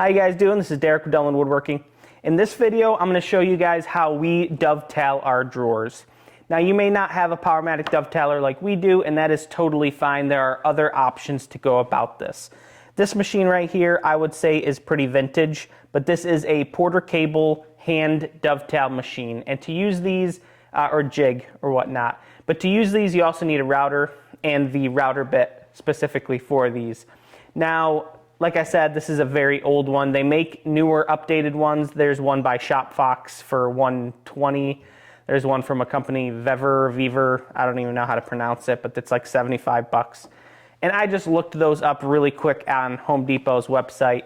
How you guys doing? This is Derek with Dellin Woodworking. In this video, I'm going to show you guys how we dovetail our drawers. Now, you may not have a powermatic dovetailer like we do, and that is totally fine. There are other options to go about this. This machine right here, I would say, is pretty vintage, but this is a Porter cable hand dovetail machine. And to use these, or jig or whatnot, but to use these, you also need a router and the router bit specifically for these. Now, like I said, this is a very old one. They make newer, updated ones. There's one by ShopFox for $120. There's one from a company, Vever, I don't even know how to pronounce it, but it's like 75 bucks. And I just looked those up really quick on Home Depot's website.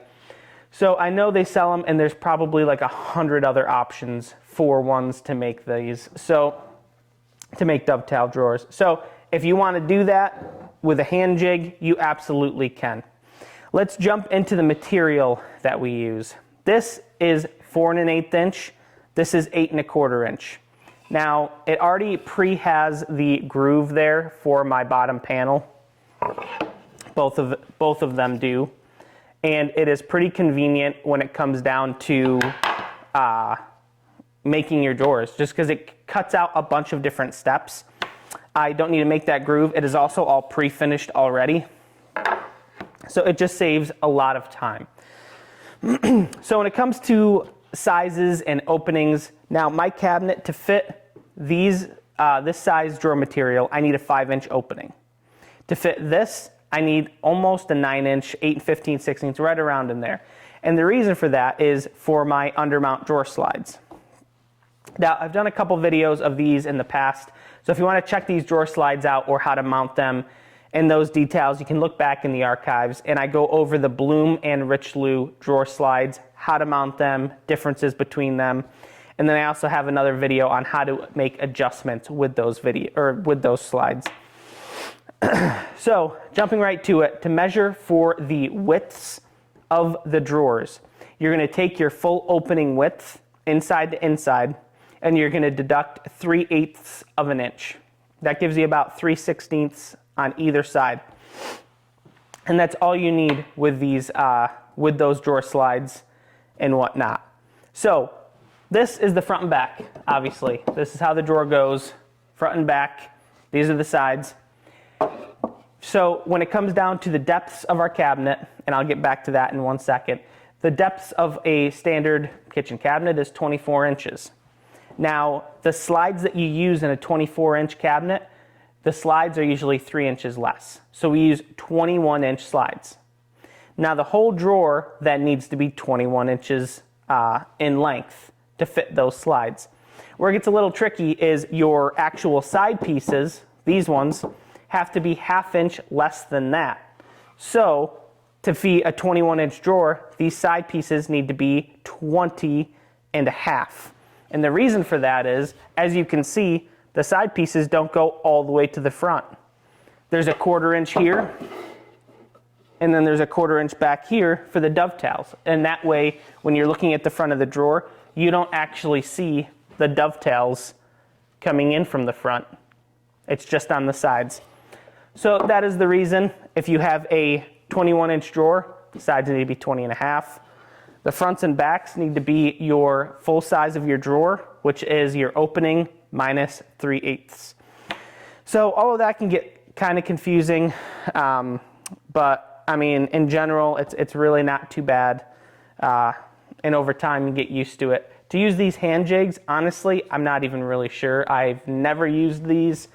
So I know they sell them, and there's probably like 100 other options for ones to make these. So, to make dovetail drawers. So if you want to do that with a hand jig, you absolutely can. Let's jump into the material that we use. This is 4 1/8 inch. This is 8 1/4 inch. Now, it already has the groove there for my bottom panel. Both of them do. And it is pretty convenient when it comes down to making your drawers, just because it cuts out a bunch of different steps. I don't need to make that groove. It is also all pre-finished already. So it just saves a lot of time. So when it comes to sizes and openings, now my cabinet, to fit this size drawer material, I need a 5-inch opening. To fit this, I need almost a 9-inch, 8 15/16, right around in there. And the reason for that is for my undermount drawer slides. Now, I've done a couple videos of these in the past, so if you want to check these drawer slides out or how to mount them and those details, you can look back in the archives, and I go over the Bloom and Richelieu drawer slides, how to mount them, differences between them, and then I also have another video on how to make adjustments with those slides. So, jumping right to it, to measure for the widths of the drawers, you're going to take your full opening width inside to inside, and you're going to deduct 3/8 of an inch. That gives you about 3/16 on either side. And that's all you need with these, with those drawer slides and whatnot. So, this is the front and back, obviously. This is how the drawer goes, front and back. These are the sides. So when it comes down to the depths of our cabinet, and I'll get back to that in 1 second, the depths of a standard kitchen cabinet is 24 inches. Now, the slides that you use in a 24-inch cabinet, the slides are usually 3 inches less. So we use 21-inch slides. Now, the whole drawer then needs to be 21 inches in length to fit those slides. Where it gets a little tricky is your actual side pieces, these ones, have to be 1/2 inch less than that. So, to fit a 21-inch drawer, these side pieces need to be 20 1/2. And the reason for that is, as you can see, the side pieces don't go all the way to the front. There's a 1/4 inch here, and then there's a 1/4 inch back here for the dovetails. And that way, when you're looking at the front of the drawer, you don't actually see the dovetails coming in from the front. It's just on the sides. So that is the reason. If you have a 21-inch drawer, the sides need to be 20 1/2. The fronts and backs need to be your full size of your drawer, which is your opening minus 3/8. So all of that can get kind of confusing, but I mean, in general, it's really not too bad. And over time, you get used to it. To use these hand jigs, honestly, I'm not even really sure. I've never used these.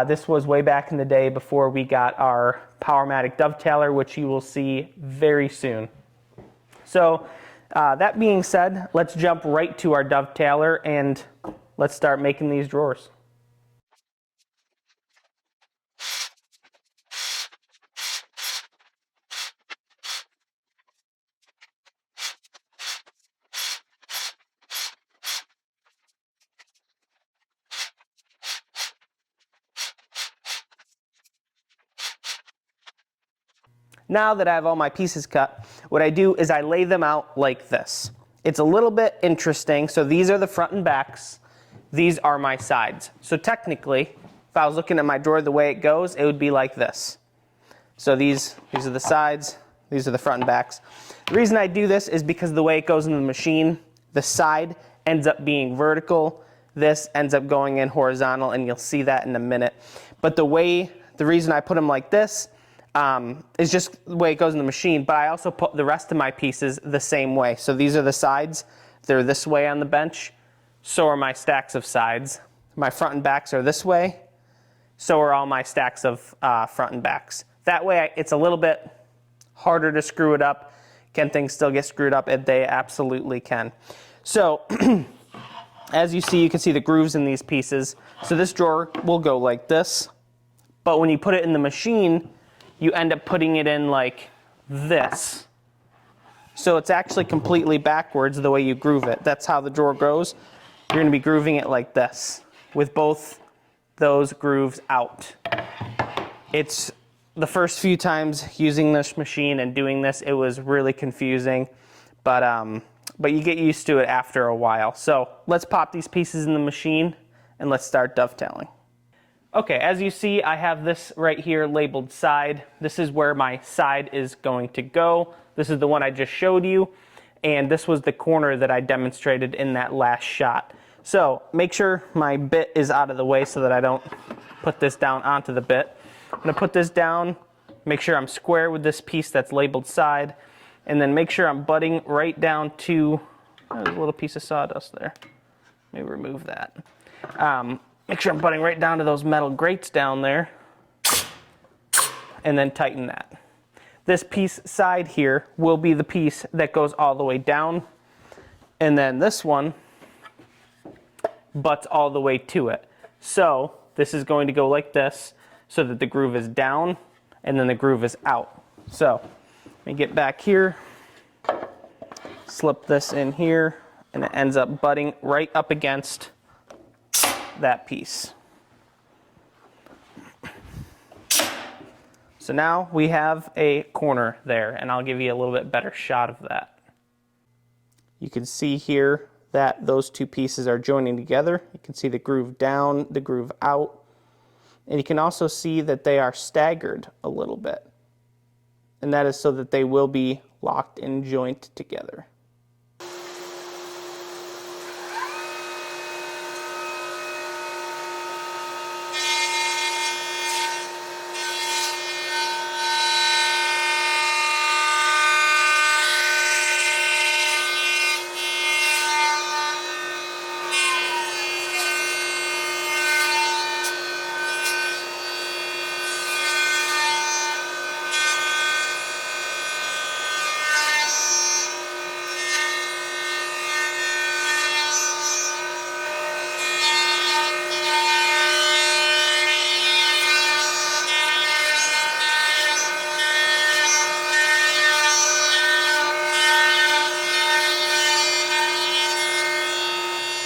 This was way back in the day before we got our powermatic dovetailer, which you will see very soon. So that being said, let's jump right to our dovetailer and let's start making these drawers. Now that I have all my pieces cut, what I do is I lay them out like this. It's a little bit interesting. So these are the front and backs. These are my sides. So technically, if I was looking at my drawer the way it goes, it would be like this. So these are the sides, these are the front and backs. The reason I do this is because the way it goes in the machine, the side ends up being vertical, this ends up going in horizontal, and you'll see that in a minute. But the reason I put them like this is just the way it goes in the machine, but I also put the rest of my pieces the same way. So these are the sides, they're this way on the bench, so are my stacks of sides. My front and backs are this way, so are all my stacks of front and backs. That way it's a little bit harder to screw it up. Can things still get screwed up? They absolutely can. So as you see, you can see the grooves in these pieces. So this drawer will go like this, but when you put it in the machine, you end up putting it in like this. So it's actually completely backwards the way you groove it. That's how the drawer goes. You're going to be grooving it like this with both those grooves out. It's the first few times using this machine and doing this, it was really confusing, but you get used to it after a while. So let's pop these pieces in the machine and let's start dovetailing. Okay, as you see, I have this right here labeled side. This is where my side is going to go. This is the one I just showed you, and this was the corner that I demonstrated in that last shot. So make sure my bit is out of the way so that I don't put this down onto the bit. I'm going to put this down, make sure I'm square with this piece that's labeled side, and then make sure I'm butting right down to, there's a little piece of sawdust there. Let me remove that. Make sure I'm butting right down to those metal grates down there, and then tighten that. This piece side here will be the piece that goes all the way down, and then this one butts all the way to it. So this is going to go like this so that the groove is down and then the groove is out. So let me get back here, slip this in here, and it ends up butting right up against that piece. So now we have a corner there, and I'll give you a little bit better shot of that. You can see here that those two pieces are joining together. You can see the groove down, the groove out, and you can also see that they are staggered a little bit. And that is so that they will be locked in joint together.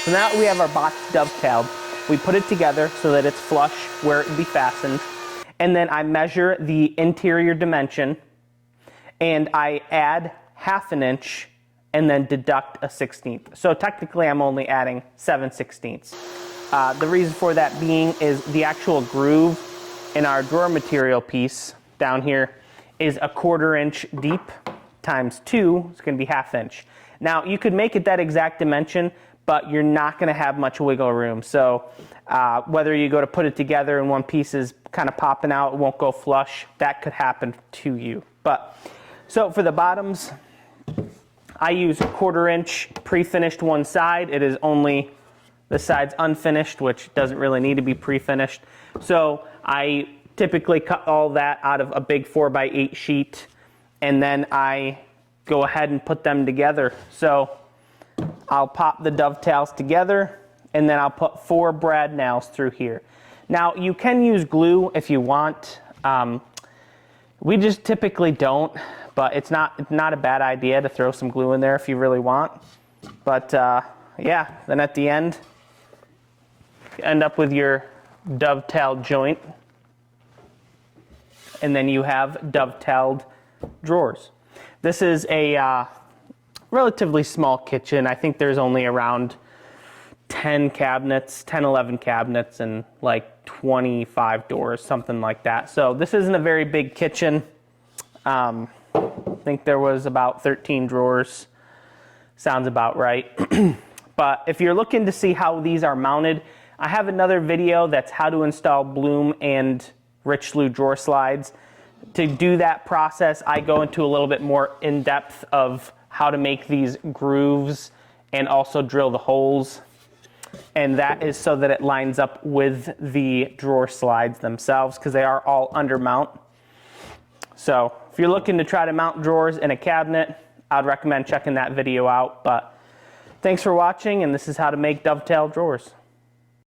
So now we have our box dovetailed. We put it together so that it's flush where it would be fastened. And then I measure the interior dimension, and I add 1/2 inch and then deduct 1/16. So technically I'm only adding 7/16. The reason for that being is the actual groove in our drawer material piece down here is 1/4 inch deep times 2, it's going to be 1/2 inch. Now you could make it that exact dimension, but you're not going to have much wiggle room. So whether you go to put it together and one piece is kind of popping out, it won't go flush, that could happen to you. But so for the bottoms, I use 1/4 inch pre-finished one side. It is only the side's unfinished, which doesn't really need to be pre-finished. So I typically cut all that out of a big 4x8 sheet, and then I go ahead and put them together. So I'll pop the dovetails together, and then I'll put 4 brad nails through here. Now you can use glue if you want. We just typically don't, but it's not a bad idea to throw some glue in there if you really want. But yeah, then at the end, you end up with your dovetail joint, and then you have dovetailed drawers. This is a relatively small kitchen. I think there's only around 10 cabinets, 10, 11 cabinets, and like 25 doors, something like that. So this isn't a very big kitchen. think there was about 13 drawers. Sounds about right. But if you're looking to see how these are mounted, I have another video that's how to install Bloom and Richelieu drawer slides. To do that process, I go into a little bit more in depth of how to make these grooves and also drill the holes. And that is so that it lines up with the drawer slides themselves, because they are all under mount. So if you're looking to try to mount drawers in a cabinet, I'd recommend checking that video out. But thanks for watching, and this is how to make dovetail drawers.